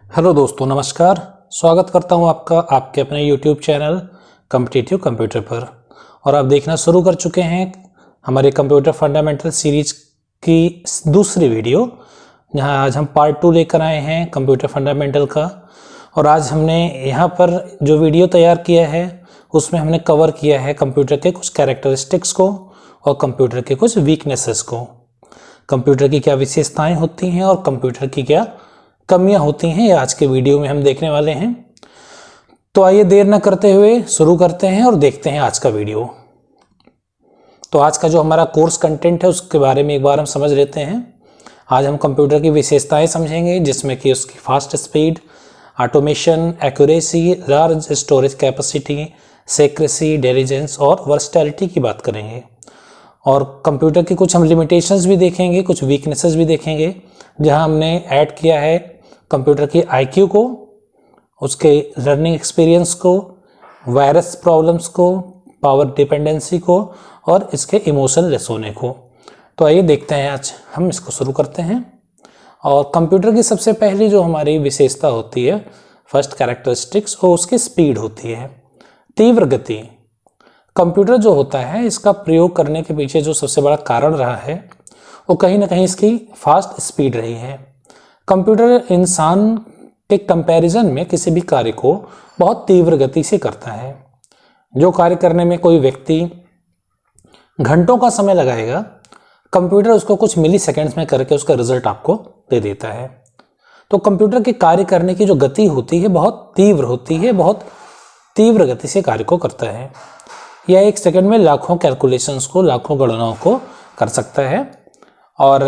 Hello दोस्तों, नमस्कार। स्वागत करता हूं आपका आपके अपने YouTube चैनल कॉम्पिटिटिव कंप्यूटर पर। और आप देखना शुरू कर चुके हैं हमारे कंप्यूटर फंडामेंटल सीरीज की दूसरी वीडियो, जहां आज हम पार्ट 2 लेकर आए हैं कंप्यूटर फंडामेंटल का। और आज हमने यहां पर जो वीडियो तैयार किया है उसमें हमने कवर किया है कंप्यूटर के कुछ कैरेक्टरिस्टिक्स को और कंप्यूटर के कुछ वीकनेसेस को। कंप्यूटर की क्या विशेषताएं होती हैं और कंप्यूटर की क्या कमियां होती हैं, ये आज के वीडियो में हम देखने वाले हैं। तो आइए देर न करते हुए शुरू करते हैं और देखते हैं आज का वीडियो। तो आज का जो हमारा कोर्स कंटेंट है उसके बारे में एक बार हम समझ लेते हैं। आज हम कंप्यूटर की विशेषताएं समझेंगे, जिसमें कि उसकी fast speed, automation, accuracy, large storage capacity, secrecy, intelligence और वर्सटैलिटी की बात करेंगे। और कंप्यूटर की कुछ हम लिमिटेशंस भी देखेंगे, कुछ वीकनेसेस भी देखेंगे, जहां हमने ऐड किया है कंप्यूटर की आईक्यू को, उसके लर्निंग एक्सपीरियंस को, वायरस प्रॉब्लम्स को, पावर डिपेंडेंसी को और इसके इमोशनलेस होने को। तो आइए देखते हैं, आज हम इसको शुरू करते हैं। और कंप्यूटर की सबसे पहली जो हमारी विशेषता होती है, फर्स्ट कैरेक्टरिस्टिक्स, वो उसकी स्पीड होती है, तीव्र गति। कंप्यूटर जो होता है, इसका प्रयोग करने के पीछे जो सबसे बड़ा कारण रहा है वो कहीं ना कहीं इसकी फास्ट स्पीड रही है। कंप्यूटर इंसान के कंपैरिजन में किसी भी कार्य को बहुत तीव्र गति से करता है। जो कार्य करने में कोई व्यक्ति घंटों का समय लगाएगा, कंप्यूटर उसको कुछ मिली सेकेंड्स में करके उसका रिजल्ट आपको दे देता है। तो कंप्यूटर के कार्य करने की जो गति होती है बहुत तीव्र होती है, बहुत तीव्र गति से कार्य को करता है। यह एक सेकंड में लाखों कैलकुलेशंस को, लाखों गणनाओं को कर सकता है। और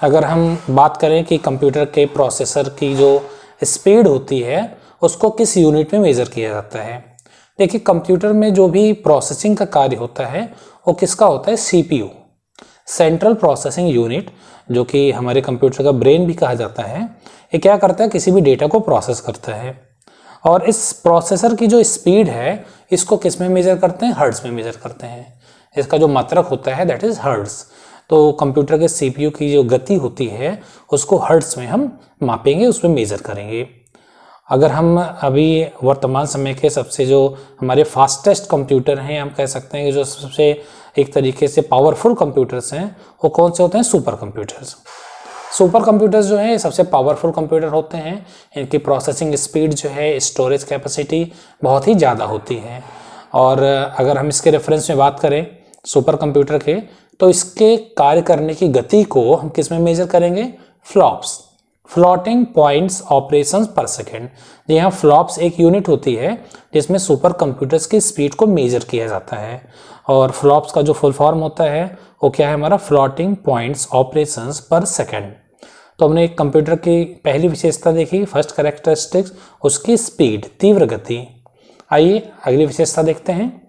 अगर हम बात करें कि कंप्यूटर के प्रोसेसर की जो स्पीड होती है उसको किस यूनिट में मेज़र किया जाता है। देखिए, कंप्यूटर में जो भी प्रोसेसिंग का कार्य होता है वो किसका होता है, CPU, सेंट्रल प्रोसेसिंग यूनिट, जो कि हमारे कंप्यूटर का ब्रेन भी कहा जाता है। ये क्या करता है, किसी भी डेटा को प्रोसेस करता है। और इस प्रोसेसर की जो स्पीड है इसको किस में मेजर करते हैं, हर्ट्ज में मेजर करते हैं। इसका जो मात्रक होता है दैट इज हर्ट्ज। तो कंप्यूटर के CPU की जो गति होती है उसको हर्ट्ज में हम मापेंगे, उसमें मेजर करेंगे। अगर हम अभी वर्तमान समय के सबसे जो हमारे फास्टेस्ट कंप्यूटर हैं, हम कह सकते हैं कि जो सबसे एक तरीके से पावरफुल कंप्यूटर्स हैं, वो कौन से होते हैं, सुपर कंप्यूटर्स। सुपर कंप्यूटर्स जो है सबसे पावरफुल कंप्यूटर होते हैं। इनकी प्रोसेसिंग स्पीड जो है, स्टोरेज कैपेसिटी बहुत ही ज़्यादा होती है। और अगर हम इसके रेफरेंस में बात करें सुपर कंप्यूटर के, तो इसके कार्य करने की गति को हम किस में मेजर करेंगे, फ्लॉप्स, फ्लोटिंग पॉइंट्स ऑपरेशंस पर सेकेंड। यहाँ फ्लॉप्स एक यूनिट होती है जिसमें सुपर कंप्यूटर्स की स्पीड को मेजर किया जाता है। और फ्लॉप्स का जो फुल फॉर्म होता है वो क्या है, हमारा फ्लोटिंग पॉइंट्स ऑपरेशंस पर सेकेंड। तो हमने एक कंप्यूटर की पहली विशेषता देखी, फर्स्ट कैरेक्टरिस्टिक्स, उसकी स्पीड, तीव्र गति। आइए अगली विशेषता देखते हैं।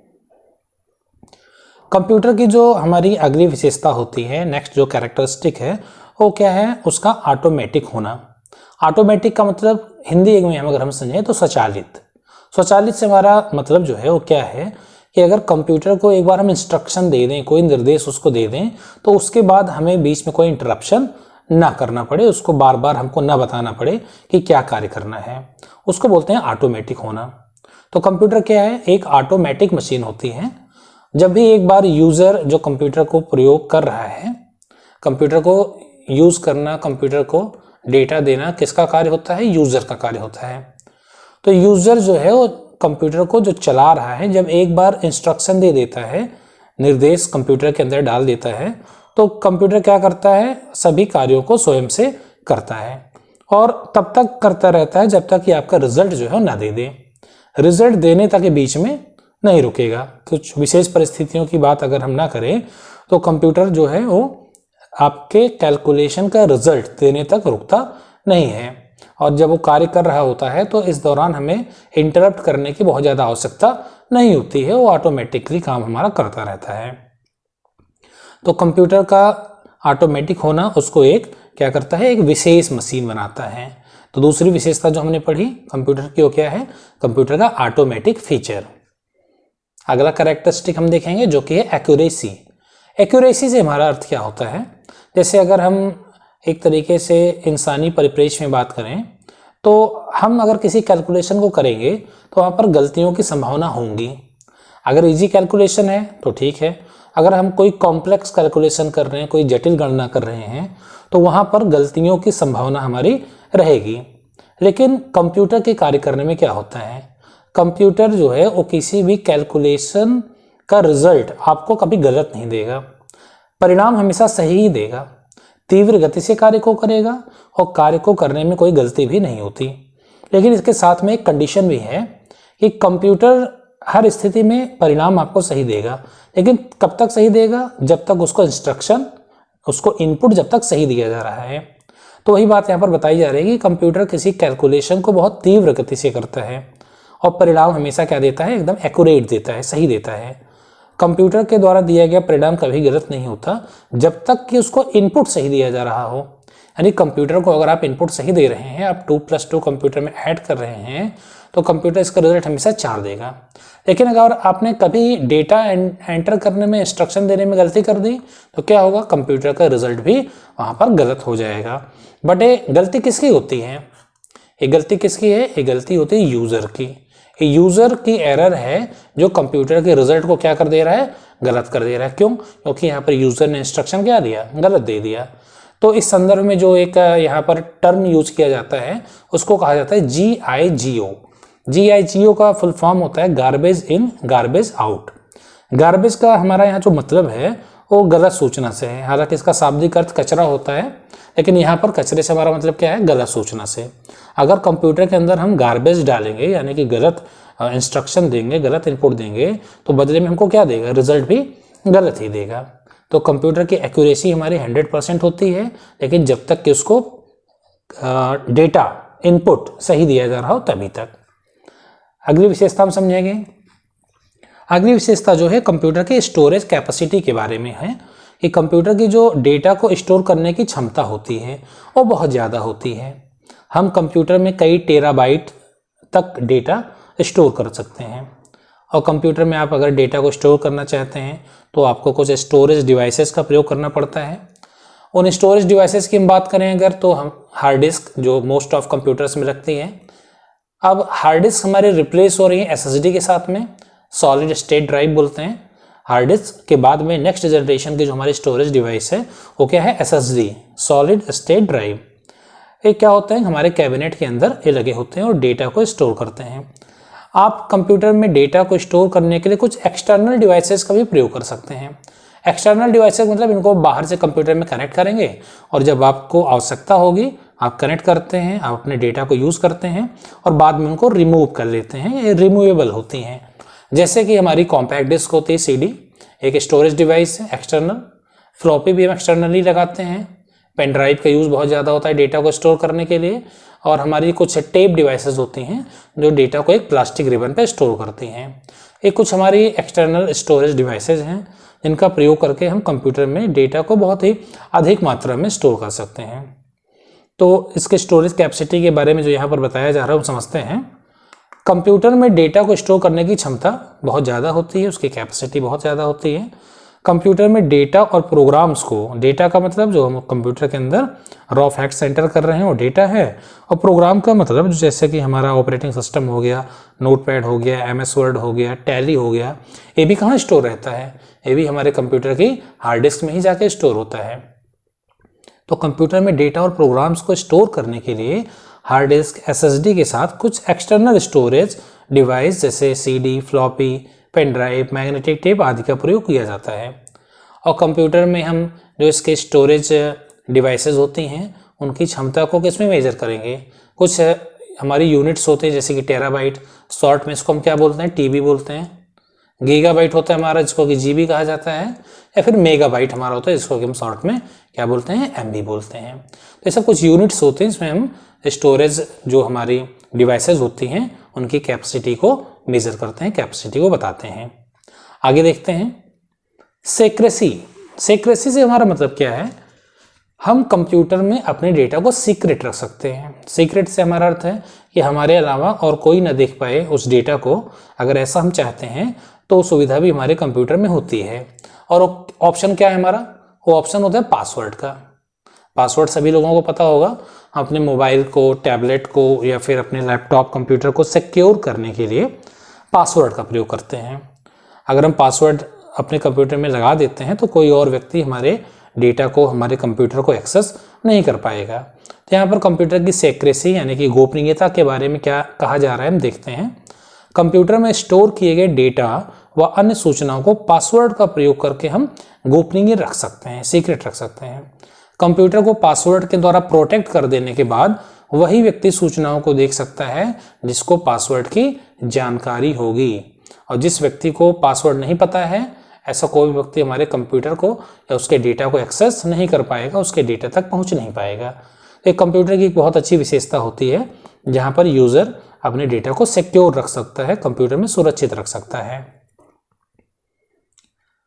कंप्यूटर की जो हमारी अगली विशेषता होती है, नेक्स्ट जो कैरेक्टरिस्टिक है, वो क्या है, उसका ऑटोमेटिक होना। ऑटोमेटिक का मतलब हिंदी में अगर हम समझें तो स्वचालित। स्वचालित से हमारा मतलब जो है वो क्या है कि अगर कंप्यूटर को एक बार हम इंस्ट्रक्शन दे दें, कोई निर्देश उसको दे दें, तो उसके बाद हमें बीच में कोई इंटरप्शन ना करना पड़े, उसको बार बार हमको ना बताना पड़े कि क्या कार्य करना है, उसको बोलते हैं ऑटोमेटिक होना। तो कंप्यूटर क्या है, एक ऑटोमेटिक मशीन होती है। जब भी एक बार यूज़र जो कंप्यूटर को प्रयोग कर रहा है, कंप्यूटर को यूज़ करना, कंप्यूटर को डेटा देना किसका कार्य होता है, यूज़र का कार्य होता है। तो यूज़र जो है वो कंप्यूटर को जो चला रहा है, जब एक बार इंस्ट्रक्शन दे देता है, निर्देश कंप्यूटर के अंदर डाल देता है, तो कंप्यूटर क्या करता है, सभी कार्यों को स्वयं से करता है। और तब तक करता रहता है जब तक कि आपका रिजल्ट जो है ना दे दे। रिजल्ट देने तक के बीच में नहीं रुकेगा। कुछ विशेष परिस्थितियों की बात अगर हम ना करें तो कंप्यूटर जो है वो आपके कैलकुलेशन का रिजल्ट देने तक रुकता नहीं है। और जब वो कार्य कर रहा होता है तो इस दौरान हमें इंटरप्ट करने की बहुत ज़्यादा आवश्यकता नहीं होती है, वो ऑटोमेटिकली काम हमारा करता रहता है। तो कंप्यूटर का ऑटोमेटिक होना उसको एक क्या करता है, एक विशेष मशीन बनाता है। तो दूसरी विशेषता जो हमने पढ़ी कंप्यूटर की वो क्या है, कंप्यूटर का ऑटोमेटिक फीचर। अगला कैरेक्टरिस्टिक हम देखेंगे जो कि है एक्यूरेसी। एक्यूरेसी से हमारा अर्थ क्या होता है, जैसे अगर हम एक तरीके से इंसानी परिप्रेक्ष्य में बात करें तो हम अगर किसी कैलकुलेशन को करेंगे तो वहाँ पर गलतियों की संभावना होंगी। अगर इजी कैलकुलेशन है तो ठीक है, अगर हम कोई कॉम्प्लेक्स कैलकुलेशन कर रहे हैं, कोई जटिल गणना कर रहे हैं, तो वहाँ पर गलतियों की संभावना हमारी रहेगी। लेकिन कंप्यूटर के कार्य करने में क्या होता है, कंप्यूटर जो है वो किसी भी कैलकुलेशन का रिजल्ट आपको कभी गलत नहीं देगा, परिणाम हमेशा सही ही देगा, तीव्र गति से कार्य को करेगा और कार्य को करने में कोई गलती भी नहीं होती। लेकिन इसके साथ में एक कंडीशन भी है कि कंप्यूटर हर स्थिति में परिणाम आपको सही देगा, लेकिन कब तक सही देगा, जब तक उसको इंस्ट्रक्शन, उसको इनपुट जब तक सही दिया जा रहा है। तो वही बात यहाँ पर बताई जा रही है कि कंप्यूटर किसी कैलकुलेशन को बहुत तीव्र गति से करता है और परिणाम हमेशा क्या देता है, एकदम एक्यूरेट देता है, सही देता है। कंप्यूटर के द्वारा दिया गया परिणाम कभी गलत नहीं होता जब तक कि उसको इनपुट सही दिया जा रहा हो। यानी कंप्यूटर को अगर आप इनपुट सही दे रहे हैं, आप 2+2 कंप्यूटर में ऐड कर रहे हैं, तो कंप्यूटर इसका रिजल्ट हमेशा 4 देगा। लेकिन अगर आपने कभी डेटा एंटर करने में, इंस्ट्रक्शन देने में गलती कर दी, तो क्या होगा, कंप्यूटर का रिजल्ट भी वहाँ पर गलत हो जाएगा। बट ये गलती किसकी होती है, ये गलती किसकी है, ये गलती होती है यूज़र की। ये यूज़र की एरर है जो कंप्यूटर के रिजल्ट को क्या कर दे रहा है, गलत कर दे रहा है। क्यों, क्योंकि यहाँ पर यूज़र ने इंस्ट्रक्शन क्या दिया, गलत दे दिया। तो इस संदर्भ में जो एक यहाँ पर टर्म यूज किया जाता है उसको कहा जाता है GIGO। GIGO का फुल फॉर्म होता है garbage in garbage out. Garbage का हमारा यहाँ जो मतलब है वो गलत सूचना से है, हालांकि इसका शाब्दिक अर्थ कचरा होता है, लेकिन यहाँ पर कचरे से हमारा मतलब क्या है, गलत सूचना से। अगर कंप्यूटर के अंदर हम गार्बेज डालेंगे, यानी कि गलत इंस्ट्रक्शन देंगे, गलत इनपुट देंगे, तो बदले में हमको क्या देगा, रिजल्ट भी गलत ही देगा। तो कंप्यूटर की एक्यूरेसी हमारी 100% होती है, लेकिन जब तक कि उसको डेटा इनपुट सही दिया जा रहा हो तभी तक। अगली विशेषता हम समझेंगे। अगली विशेषता जो है कंप्यूटर के स्टोरेज कैपेसिटी के बारे में है कि कंप्यूटर की जो डेटा को स्टोर करने की क्षमता होती है वो बहुत ज़्यादा होती है। हम कंप्यूटर में कई टेराबाइट तक डेटा स्टोर कर सकते हैं, और कंप्यूटर में आप अगर डेटा को स्टोर करना चाहते हैं तो आपको कुछ स्टोरेज डिवाइसेस का प्रयोग करना पड़ता है। उन स्टोरेज डिवाइसेस की हम बात करें अगर, तो हम हार्ड डिस्क जो मोस्ट ऑफ कंप्यूटर्स में रखती हैं। अब हार्ड डिस्क हमारे रिप्लेस हो रही है SSD के साथ में, सॉलिड स्टेट ड्राइव बोलते हैं। हार्ड डिस्क के बाद में नेक्स्ट जनरेशन की जो हमारी स्टोरेज डिवाइस है वो क्या है, SSD, सॉलिड स्टेट ड्राइव। ये क्या होता है, हमारे कैबिनेट के अंदर ये लगे होते हैं और डेटा को स्टोर करते हैं। आप कंप्यूटर में डेटा को स्टोर करने के लिए कुछ एक्सटर्नल डिवाइसेस का भी प्रयोग कर सकते हैं। एक्सटर्नल डिवाइसेस मतलब इनको बाहर से कंप्यूटर में कनेक्ट करेंगे और जब आपको आवश्यकता होगी आप कनेक्ट करते हैं, आप अपने डेटा को यूज़ करते हैं और बाद में उनको रिमूव कर लेते हैं। ये रिमूवेबल होती हैं, जैसे कि हमारी कॉम्पैक्ट डिस्क होती है CD, एक स्टोरेज डिवाइस है एक्सटर्नल। फ्लॉपी भी हम एक्सटर्नली लगाते हैं। पेन ड्राइव का यूज़ बहुत ज़्यादा होता है डेटा को स्टोर करने के लिए। और हमारी कुछ टेप डिवाइसेस होती हैं जो डेटा को एक प्लास्टिक रिबन पे स्टोर करती हैं। ये कुछ हमारी एक्सटर्नल स्टोरेज डिवाइसेस हैं जिनका प्रयोग करके हम कंप्यूटर में डेटा को बहुत ही अधिक मात्रा में स्टोर कर सकते हैं। तो इसके स्टोरेज कैपेसिटी के बारे में जो यहाँ पर बताया जा रहा है वो समझते हैं। कंप्यूटर में डेटा को स्टोर करने की क्षमता बहुत ज़्यादा होती है, उसकी कैपेसिटी बहुत ज़्यादा होती है। कंप्यूटर में डेटा और प्रोग्राम्स को, डेटा का मतलब जो हम कंप्यूटर के अंदर रॉ फैक्ट सेंटर कर रहे हैं वो डेटा है, और प्रोग्राम का मतलब जैसे कि हमारा ऑपरेटिंग सिस्टम हो गया, नोटपैड हो गया, MS वर्ड हो गया, टैली हो गया, ये भी कहाँ स्टोर रहता है, ये भी हमारे कंप्यूटर की हार्ड डिस्क में ही जाके स्टोर होता है। तो कंप्यूटर में डेटा और प्रोग्राम्स को स्टोर करने के लिए हार्ड डिस्क, SSD के साथ कुछ एक्सटर्नल स्टोरेज डिवाइस जैसे CD, floppy, pen drive, magnetic tape आदि का प्रयोग किया जाता है। और कंप्यूटर में हम जो इसके स्टोरेज डिवाइसेस होती हैं उनकी क्षमता को किस में मेजर करेंगे, कुछ हमारी यूनिट्स होते हैं जैसे कि टेराबाइट, शॉर्ट में इसको हम क्या बोलते हैं, TB बोलते हैं। गीगाबाइट होता है हमारा जिसको कि GB कहा जाता है, या फिर मेगाबाइट हमारा होता है जिसको कि हम शॉर्ट में क्या बोलते हैं, MB बोलते हैं। तो ये सब कुछ यूनिट्स होते हैं जिसमें हम स्टोरेज जो हमारी डिवाइसेस होती हैं उनकी कैपेसिटी को मेजर करते हैं, कैपेसिटी को बताते हैं। आगे देखते हैं सेक्रेसी। सेक्रेसी से हमारा मतलब क्या है, हम कंप्यूटर में अपने डेटा को सीक्रेट रख सकते हैं। सीक्रेट से हमारा अर्थ है कि हमारे अलावा और कोई ना देख पाए उस डेटा को। अगर ऐसा हम चाहते हैं तो सुविधा भी हमारे कंप्यूटर में होती है। और ऑप्शन क्या है हमारा, वो ऑप्शन होता है पासवर्ड का। पासवर्ड सभी लोगों को पता होगा, अपने मोबाइल को, टैबलेट को या फिर अपने लैपटॉप कंप्यूटर को सिक्योर करने के लिए पासवर्ड का प्रयोग करते हैं। अगर हम पासवर्ड अपने कंप्यूटर में लगा देते हैं तो कोई और व्यक्ति हमारे डेटा को, हमारे कंप्यूटर को एक्सेस नहीं कर पाएगा। तो यहाँ पर कंप्यूटर की सेक्रेसी यानी कि गोपनीयता के बारे में क्या कहा जा रहा है हम देखते हैं। कंप्यूटर में स्टोर किए गए डेटा व अन्य सूचनाओं को पासवर्ड का प्रयोग करके हम गोपनीय रख सकते हैं, सीक्रेट रख सकते हैं। कंप्यूटर को पासवर्ड के द्वारा प्रोटेक्ट कर देने के बाद वही व्यक्ति सूचनाओं को देख सकता है जिसको पासवर्ड की जानकारी होगी, और जिस व्यक्ति को पासवर्ड नहीं पता है ऐसा कोई व्यक्ति हमारे कंप्यूटर को या उसके डेटा को एक्सेस नहीं कर पाएगा, उसके डेटा तक पहुंच नहीं पाएगा। एक कंप्यूटर की एक बहुत अच्छी विशेषता होती है जहां पर यूजर अपने डेटा को सिक्योर रख सकता है, कंप्यूटर में सुरक्षित रख सकता है।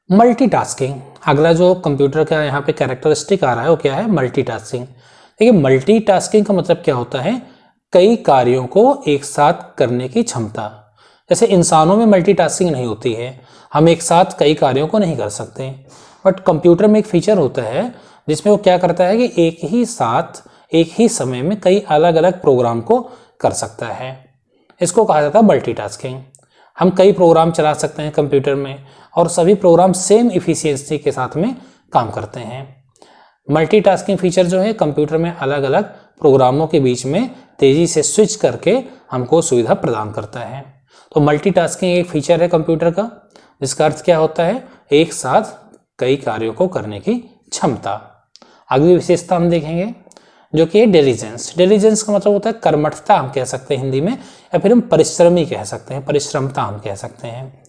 मल्टीटास्किंग, अगला जो कंप्यूटर का यहाँ पे कैरेक्टरिस्टिक आ रहा है वो क्या है? मल्टीटास्किंग। देखिए मल्टीटास्किंग का मतलब क्या होता है? कई कार्यों को एक साथ करने की क्षमता। जैसे इंसानों में मल्टीटास्किंग नहीं होती है, हम एक साथ कई कार्यों को नहीं कर सकते, बट कंप्यूटर में एक फीचर होता है जिसमें वो क्या करता है कि एक ही साथ एक ही समय में कई अलग अलग प्रोग्राम को कर सकता है। इसको कहा जाता है मल्टीटास्किंग। हम कई प्रोग्राम चला सकते हैं कंप्यूटर में और सभी प्रोग्राम सेम इफिशियंसी के साथ में काम करते हैं। मल्टीटास्किंग फीचर जो है कंप्यूटर में अलग अलग प्रोग्रामों के बीच में तेजी से स्विच करके हमको सुविधा प्रदान करता है। तो मल्टीटास्किंग एक फीचर है कंप्यूटर का, जिसका अर्थ क्या होता है? एक साथ कई कार्यों को करने की क्षमता। अगली विशेषता हम देखेंगे जो कि है डिलीजेंस। डिलीजेंस का मतलब होता है कर्मठता, हम कह सकते हैं हिंदी में, या फिर हम परिश्रमी कह सकते हैं, परिश्रमता हम कह सकते हैं।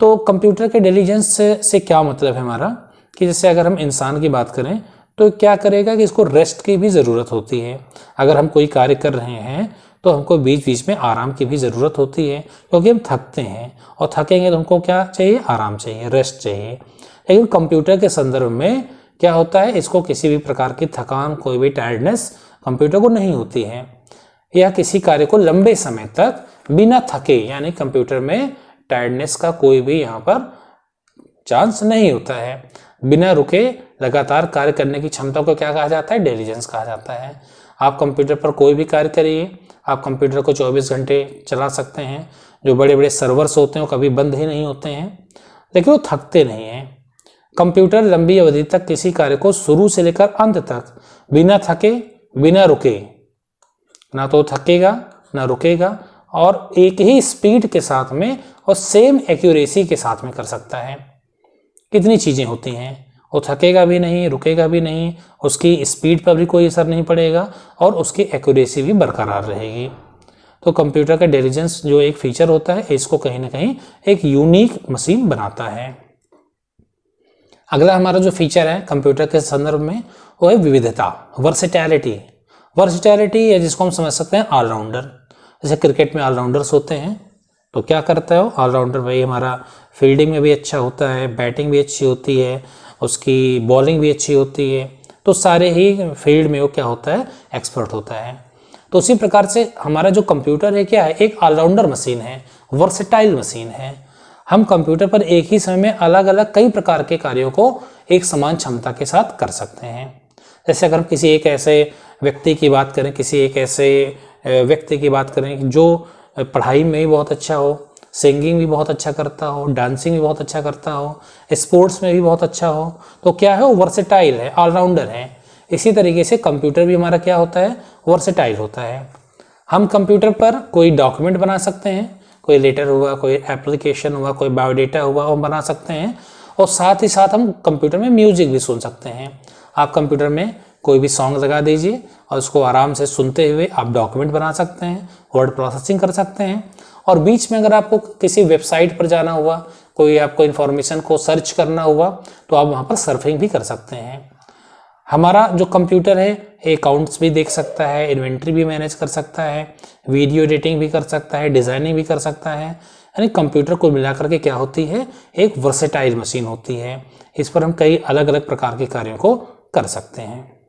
तो कंप्यूटर के डिलीजेंस से क्या मतलब है हमारा कि जैसे अगर हम इंसान की बात करें तो क्या करेगा कि इसको रेस्ट की भी ज़रूरत होती है। अगर हम कोई कार्य कर रहे हैं तो हमको बीच बीच में आराम की भी ज़रूरत होती है, क्योंकि हम थकते हैं और थकेंगे तो हमको क्या चाहिए? आराम चाहिए, रेस्ट चाहिए। लेकिन कंप्यूटर के संदर्भ में क्या होता है? इसको किसी भी प्रकार की थकान, कोई भी टायर्डनेस कंप्यूटर को नहीं होती है, या किसी कार्य को लंबे समय तक बिना थके, यानी कंप्यूटर में टायर्डनेस का कोई भी यहाँ पर चांस नहीं होता है। बिना रुके लगातार कार्य करने की क्षमता को क्या कहा जाता है? डिलीजेंस कहा जाता है। आप कंप्यूटर पर कोई भी कार्य करिए, आप कंप्यूटर को 24 घंटे चला सकते हैं। जो बड़े बड़े सर्वर्स होते हैं वो कभी बंद ही नहीं होते हैं, लेकिन वो थकते नहीं हैं। कंप्यूटर लंबी अवधि तक किसी कार्य को शुरू से लेकर अंत तक बिना थके, बिना रुके, ना तो थकेगा ना रुकेगा, और एक ही स्पीड के साथ में और सेम एक्यूरेसी के साथ में कर सकता है। कितनी चीज़ें होती हैं, वो थकेगा भी नहीं, रुकेगा भी नहीं, उसकी स्पीड पर भी कोई असर नहीं पड़ेगा और उसकी एक्यूरेसी भी बरकरार रहेगी। तो कंप्यूटर का डिलीजेंस जो एक फीचर होता है, इसको कहीं ना कहीं एक यूनिक मशीन बनाता है। अगला हमारा जो फीचर है कंप्यूटर के संदर्भ में वो है विविधता, वर्सेटैलिटी। वर्सेटैलिटी या जिसको हम समझ सकते हैं ऑलराउंडर। जैसे क्रिकेट में ऑलराउंडर्स होते हैं तो क्या करता है वो ऑलराउंडर? भाई हमारा फील्डिंग में भी अच्छा होता है, बैटिंग भी अच्छी होती है, उसकी बॉलिंग भी अच्छी होती है, तो सारे ही फील्ड में वो क्या होता है? एक्सपर्ट होता है। तो उसी प्रकार से हमारा जो कंप्यूटर है क्या है? एक ऑलराउंडर मशीन है, वर्सेटाइल मशीन है। हम कंप्यूटर पर एक ही समय में अलग अलग कई प्रकार के कार्यों को एक समान क्षमता के साथ कर सकते हैं। जैसे अगर हम किसी एक ऐसे व्यक्ति की बात करें, किसी एक ऐसे व्यक्ति की बात करें जो पढ़ाई में भी बहुत अच्छा हो, सिंगिंग भी बहुत अच्छा करता हो, डांसिंग भी बहुत अच्छा करता हो, स्पोर्ट्स में भी बहुत अच्छा हो, तो क्या है? वो वर्सेटाइल है, ऑलराउंडर है। इसी तरीके से कंप्यूटर भी हमारा क्या होता है? वर्सेटाइल होता है। हम कंप्यूटर पर कोई डॉक्यूमेंट बना सकते हैं, कोई लेटर हुआ, कोई एप्लीकेशन हुआ, कोई बायोडेटा हुआ, वो बना सकते हैं, और साथ ही साथ हम कंप्यूटर में म्यूजिक भी सुन सकते हैं। आप कंप्यूटर में कोई भी सॉन्ग लगा दीजिए और उसको आराम से सुनते हुए आप डॉक्यूमेंट बना सकते हैं, वर्ड प्रोसेसिंग कर सकते हैं, और बीच में अगर आपको किसी वेबसाइट पर जाना हुआ, कोई आपको इन्फॉर्मेशन को सर्च करना हुआ, तो आप वहाँ पर सर्फिंग भी कर सकते हैं। हमारा जो कंप्यूटर है अकाउंट्स भी देख सकता है, इन्वेंट्री भी मैनेज कर सकता है, वीडियो एडिटिंग भी कर सकता है, डिज़ाइनिंग भी कर सकता है। यानी कंप्यूटर को मिलाकर के क्या होती है? एक वर्सेटाइल मशीन होती है। इस पर हम कई अलग अलग प्रकार के कार्यों को कर सकते हैं।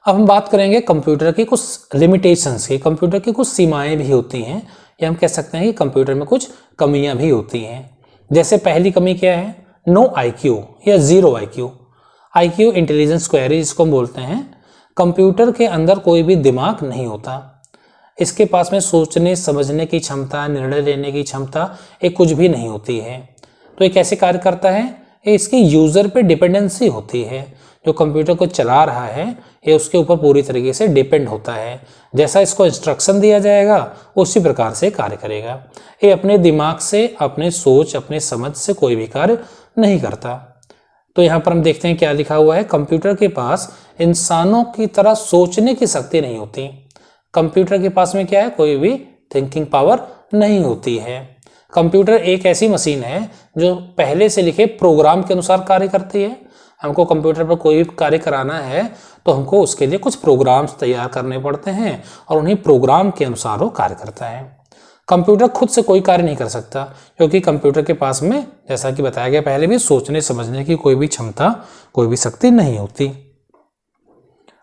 अब हम बात करेंगे कंप्यूटर की कुछ लिमिटेशंस की। कंप्यूटर की कुछ सीमाएं भी होती हैं, या हम कह सकते हैं कि कंप्यूटर में कुछ कमियां भी होती हैं। जैसे पहली कमी क्या है? नो IQ या zero IQ। IQ intelligence query जिसको हम बोलते हैं। कंप्यूटर के अंदर कोई भी दिमाग नहीं होता, इसके पास में सोचने समझने की क्षमता, निर्णय लेने की क्षमता ये कुछ भी नहीं होती है। तो ये कैसे कार्य करता है, ये इसके यूज़र पे डिपेंडेंसी होती है। जो कंप्यूटर को चला रहा है ये उसके ऊपर पूरी तरीके से डिपेंड होता है। जैसा इसको इंस्ट्रक्शन दिया जाएगा उसी प्रकार से कार्य करेगा। ये अपने दिमाग से, अपने सोच, अपने समझ से कोई भी कार्य नहीं करता। तो यहाँ पर हम देखते हैं क्या लिखा हुआ है, कंप्यूटर के पास इंसानों की तरह सोचने की शक्ति नहीं होती। कंप्यूटर के पास में क्या है, कोई भी थिंकिंग पावर नहीं होती है। कंप्यूटर एक ऐसी मशीन है जो पहले से लिखे प्रोग्राम के अनुसार कार्य करती है। हमको कंप्यूटर पर कोई भी कार्य कराना है तो हमको उसके लिए कुछ प्रोग्राम्स तैयार करने पड़ते हैं और उन्हीं प्रोग्राम के अनुसार वो कार्य करता है। कंप्यूटर खुद से कोई कार्य नहीं कर सकता क्योंकि कंप्यूटर के पास में, जैसा कि बताया गया पहले भी, सोचने समझने की कोई भी क्षमता, कोई भी शक्ति नहीं होती।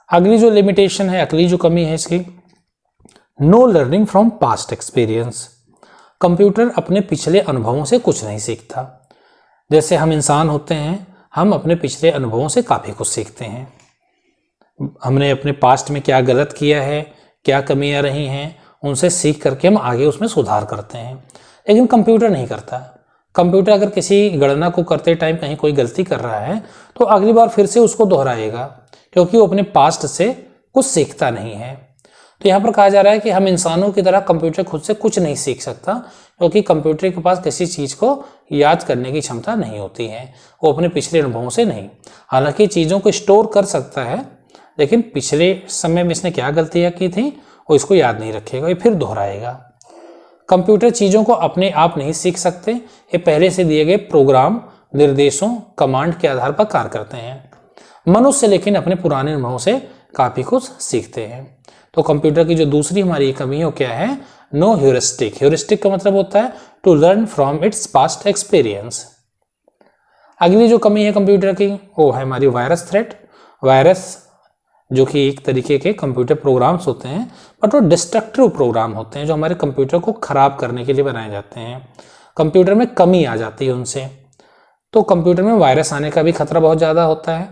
अगली जो लिमिटेशन है, अगली जो कमी है इसकी, know learning from past experience. Computer अपने पिछले अनुभवों से कुछ नहीं सीखता। जैसे हम इंसान होते हैं, हम अपने पिछले अनुभवों से काफ़ी कुछ सीखते हैं। हमने अपने पास्ट में क्या गलत किया है, क्या कमियां रही हैं, उनसे सीख करके हम आगे उसमें सुधार करते हैं। लेकिन कंप्यूटर नहीं करता। कंप्यूटर अगर किसी गणना को करते टाइम कहीं कोई गलती कर रहा है तो अगली बार फिर से उसको दोहराएगा क्योंकि वो अपने पास्ट से कुछ सीखता नहीं है। तो यहाँ पर कहा जा रहा है कि हम इंसानों की तरह कंप्यूटर खुद से कुछ नहीं सीख सकता क्योंकि कंप्यूटर के पास किसी चीज़ को याद करने की क्षमता नहीं होती है, वो अपने पिछले अनुभवों से नहीं। हालांकि चीज़ों को स्टोर कर सकता है लेकिन पिछले समय में इसने क्या गलतियाँ की थी वो इसको याद नहीं रखेगा, ये फिर दोहराएगा। कंप्यूटर चीज़ों को अपने आप नहीं सीख सकते, ये पहले से दिए गए प्रोग्राम, निर्देशों, कमांड के आधार पर कार्य करते हैं। मनुष्य लेकिन अपने पुराने अनुभवों से काफ़ी कुछ सीखते हैं। तो कंप्यूटर की जो दूसरी हमारी कमी है वो क्या है, नो ह्यूरिस्टिक। ह्यूरिस्टिक का मतलब होता है to learn from its past experience. अगली जो कमी है कंप्यूटर की वो है हमारी वायरस थ्रेट। वायरस जो कि एक तरीके के कंप्यूटर प्रोग्राम्स होते हैं बट वो डिस्ट्रक्टिव प्रोग्राम होते हैं जो हमारे कंप्यूटर को ख़राब करने के लिए बनाए जाते हैं। कंप्यूटर में कमी आ जाती है उनसे, तो कंप्यूटर में वायरस आने का भी खतरा बहुत ज़्यादा होता है।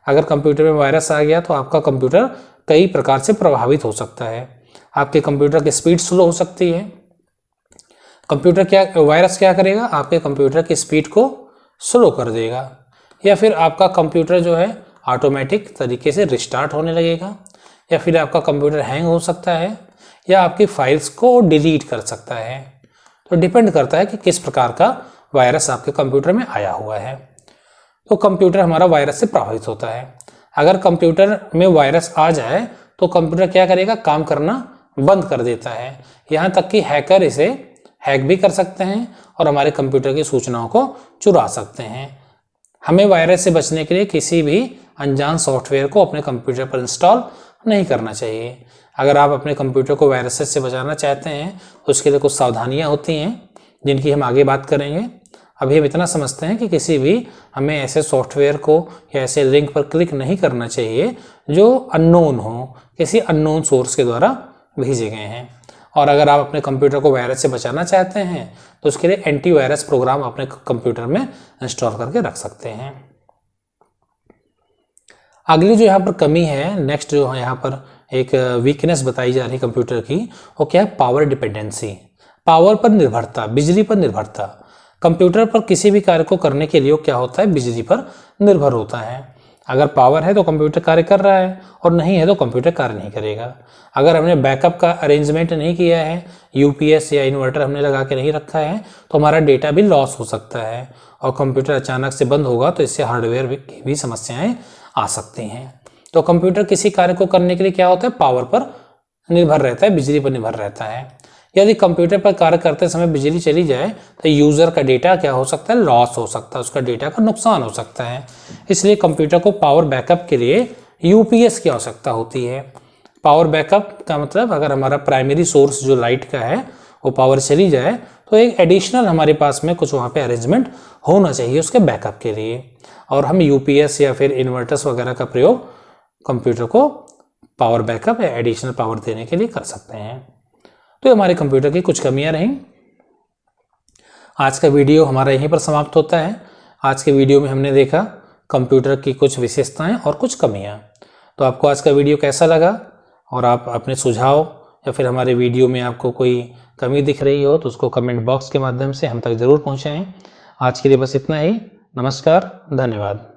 अगर कंप्यूटर में वायरस आ गया तो आपका कंप्यूटर कई प्रकार से प्रभावित हो सकता है। आपके कंप्यूटर की स्पीड स्लो हो सकती है। वायरस क्या करेगा, आपके कंप्यूटर की स्पीड को स्लो कर देगा, या फिर आपका कंप्यूटर जो है ऑटोमेटिक तरीके से रिस्टार्ट होने लगेगा, या फिर आपका कंप्यूटर हैंग हो सकता है, या आपकी फाइल्स को डिलीट कर सकता है। तो डिपेंड करता है कि किस प्रकार का वायरस आपके कंप्यूटर में आया हुआ है। तो कंप्यूटर हमारा वायरस से प्रभावित होता है। अगर कंप्यूटर में वायरस आ जाए तो कंप्यूटर क्या करेगा, काम करना बंद कर देता है। यहाँ तक कि हैकर इसे हैक भी कर सकते हैं और हमारे कंप्यूटर की सूचनाओं को चुरा सकते हैं। हमें वायरस से बचने के लिए किसी भी अनजान सॉफ्टवेयर को अपने कंप्यूटर पर इंस्टॉल नहीं करना चाहिए। अगर आप अपने कंप्यूटर को वायरस से बचाना चाहते हैं तो उसके लिए कुछ सावधानियाँ होती हैं जिनकी हम आगे बात करेंगे। अभी हम इतना समझते हैं कि किसी भी हमें ऐसे सॉफ्टवेयर को या ऐसे लिंक पर क्लिक नहीं करना चाहिए जो अननोन हो, किसी अननोन सोर्स के द्वारा भेजे गए हैं। और अगर आप अपने कंप्यूटर को वायरस से बचाना चाहते हैं तो उसके लिए एंटीवायरस प्रोग्राम अपने कंप्यूटर में इंस्टॉल करके रख सकते हैं। अगली जो यहाँ पर कमी है, नेक्स्ट जो यहाँ पर एक वीकनेस बताई जा रही है कंप्यूटर की, वो क्या है, पावर डिपेंडेंसी। पावर पर निर्भरता, बिजली पर निर्भरता। कंप्यूटर पर किसी भी कार्य को करने के लिए क्या होता है, बिजली पर निर्भर होता है। अगर पावर है तो कंप्यूटर कार्य कर रहा है और नहीं है तो कंप्यूटर कार्य नहीं करेगा। अगर हमने बैकअप का अरेंजमेंट नहीं किया है, यूपीएस या इन्वर्टर हमने लगा के नहीं रखा है, तो हमारा डेटा भी लॉस हो सकता है और कंप्यूटर अचानक से बंद होगा तो इससे हार्डवेयर की भी समस्याएं आ सकती हैं। तो कंप्यूटर किसी कार्य को करने के लिए क्या होता है, पावर पर निर्भर रहता है, बिजली पर निर्भर रहता है। यदि कंप्यूटर पर कार्य करते समय बिजली चली जाए तो यूज़र का डेटा क्या हो सकता है, लॉस हो सकता है, उसका डेटा का नुकसान हो सकता है। इसलिए कंप्यूटर को पावर बैकअप के लिए यूपीएस की आवश्यकता होती है। पावर बैकअप का मतलब अगर हमारा प्राइमरी सोर्स जो लाइट का है वो पावर चली जाए तो एक एडिशनल हमारे पास में कुछ वहाँ पे अरेंजमेंट होना चाहिए उसके बैकअप के लिए, और हम यूपीएस या फिर इन्वर्टर्स वगैरह का प्रयोग कंप्यूटर को पावर बैकअप या एडिशनल पावर देने के लिए कर सकते हैं। तो हमारे कंप्यूटर की कुछ कमियां रहीं। आज का वीडियो हमारा यहीं पर समाप्त होता है। आज के वीडियो में हमने देखा कंप्यूटर की कुछ विशेषताएं और कुछ कमियां। तो आपको आज का वीडियो कैसा लगा, और आप अपने सुझाव या फिर हमारे वीडियो में आपको कोई कमी दिख रही हो तो उसको कमेंट बॉक्स के माध्यम से हम तक ज़रूर पहुँचाएँ। आज के लिए बस इतना ही। नमस्कार, धन्यवाद।